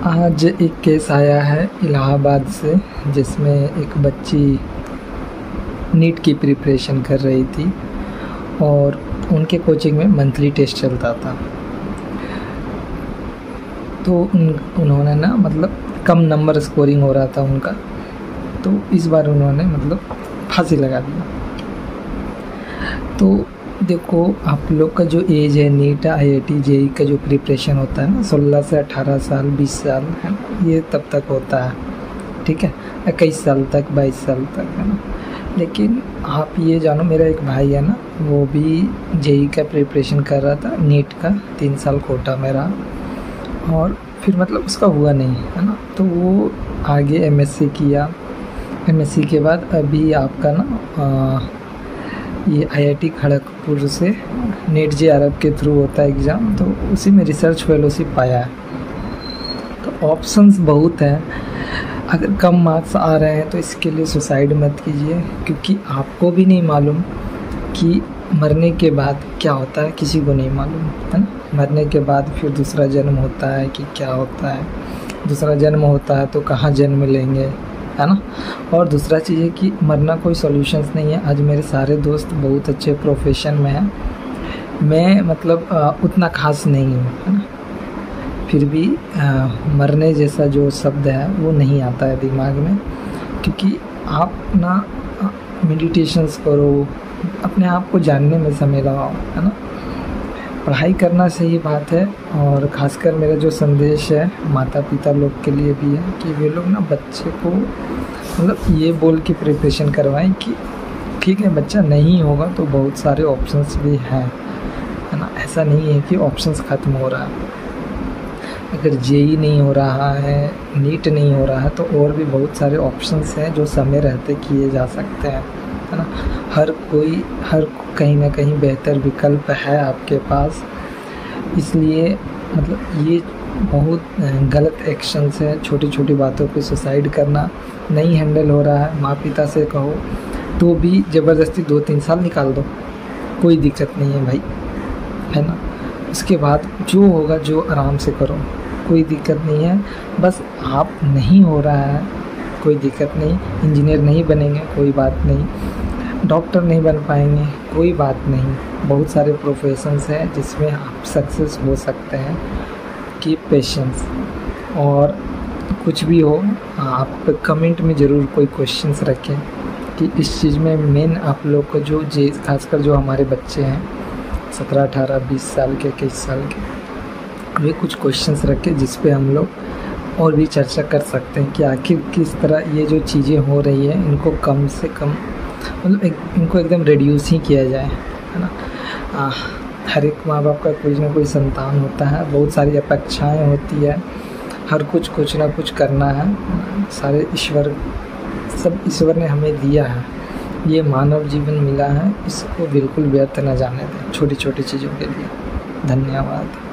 आज एक केस आया है इलाहाबाद से, जिसमें एक बच्ची नीट की प्रिपरेशन कर रही थी और उनके कोचिंग में मंथली टेस्ट चलता था। तो उन्होंने ना मतलब कम नंबर स्कोरिंग हो रहा था उनका, तो इस बार उन्होंने मतलब फांसी लगा दिया। तो देखो, आप लोग का जो एज है नीट IIT JEE का जो प्रिपरेशन होता है ना, 16 से 18 साल 20 साल है ना, ये तब तक होता है, ठीक है, 21 साल तक 22 साल तक है ना। लेकिन आप ये जानो, मेरा एक भाई है ना, वो भी JEE का प्रिपरेशन कर रहा था, नीट का 3 साल कोटा में रहा और फिर मतलब उसका हुआ नहीं है ना, तो वो आगे MSc किया। MSc के बाद अभी आपका ना ये IIT खड़गपुर से नेट JRF के थ्रू होता है एग्ज़ाम, तो उसी में रिसर्च फेलोशिप पाया है। तो ऑप्शंस बहुत हैं। अगर कम मार्क्स आ रहे हैं तो इसके लिए सुसाइड मत कीजिए, क्योंकि आपको भी नहीं मालूम कि मरने के बाद क्या होता है, किसी को नहीं मालूम है ना। मरने के बाद फिर दूसरा जन्म होता है कि क्या होता है, दूसरा जन्म होता है तो कहाँ जन्म लेंगे, है ना। और दूसरा चीज़ है कि मरना कोई सॉल्यूशंस नहीं है। आज मेरे सारे दोस्त बहुत अच्छे प्रोफेशन में हैं, मैं मतलब उतना खास नहीं हूँ, है ना। फिर भी मरने जैसा जो शब्द है वो नहीं आता है दिमाग में, क्योंकि आप ना मेडिटेशंस करो, अपने आप को जानने में समय लगाओ, है ना। पढ़ाई करना सही बात है, और ख़ासकर मेरा जो संदेश है माता पिता लोग के लिए भी है कि वे लोग ना बच्चे को मतलब ये बोल के प्रिपरेशन करवाएं कि ठीक है, बच्चा नहीं होगा तो बहुत सारे ऑप्शंस भी हैं, है ना। ऐसा नहीं है कि ऑप्शंस ख़त्म हो रहा है। अगर JEE नहीं हो रहा है, नीट नहीं हो रहा है, तो और भी बहुत सारे ऑप्शंस हैं जो समय रहते किए जा सकते हैं, है ना। हर कहीं ना कहीं बेहतर विकल्प है आपके पास। इसलिए मतलब ये बहुत गलत एक्शंस है। छोटी छोटी बातों पे सुसाइड करना नहीं हैंडल हो रहा है, माँ पिता से कहो तो भी ज़बरदस्ती 2-3 साल निकाल दो, कोई दिक्कत नहीं है भाई, है ना। उसके बाद जो होगा जो आराम से करो, कोई दिक्कत नहीं है। बस आप नहीं हो रहा है, कोई दिक्कत नहीं। इंजीनियर नहीं बनेंगे, कोई बात नहीं। डॉक्टर नहीं बन पाएंगे, कोई बात नहीं। बहुत सारे प्रोफेशंस हैं जिसमें आप सक्सेस हो सकते हैं। Keep patience. और कुछ भी हो, आप कमेंट में ज़रूर कोई क्वेश्चंस रखें कि इस चीज़ में मेन आप लोग को जो खासकर जो हमारे बच्चे हैं 17, 18, 20 साल के, 21 साल के, वे कुछ क्वेश्चंस रखें जिस पे हम लोग और भी चर्चा कर सकते हैं कि आखिर किस तरह ये जो चीज़ें हो रही हैं इनको कम से कम मतलब इनको एकदम रिड्यूस ही किया जाए, है ना। हर एक माँ बाप का कोई ना कोई संतान होता है, बहुत सारी अपेक्षाएं होती है, हर कुछ ना कुछ करना है। सारे सब ईश्वर ने हमें दिया है, ये मानव जीवन मिला है, इसको बिल्कुल व्यर्थ न जाने दें छोटी छोटी चीज़ों के लिए। धन्यवाद।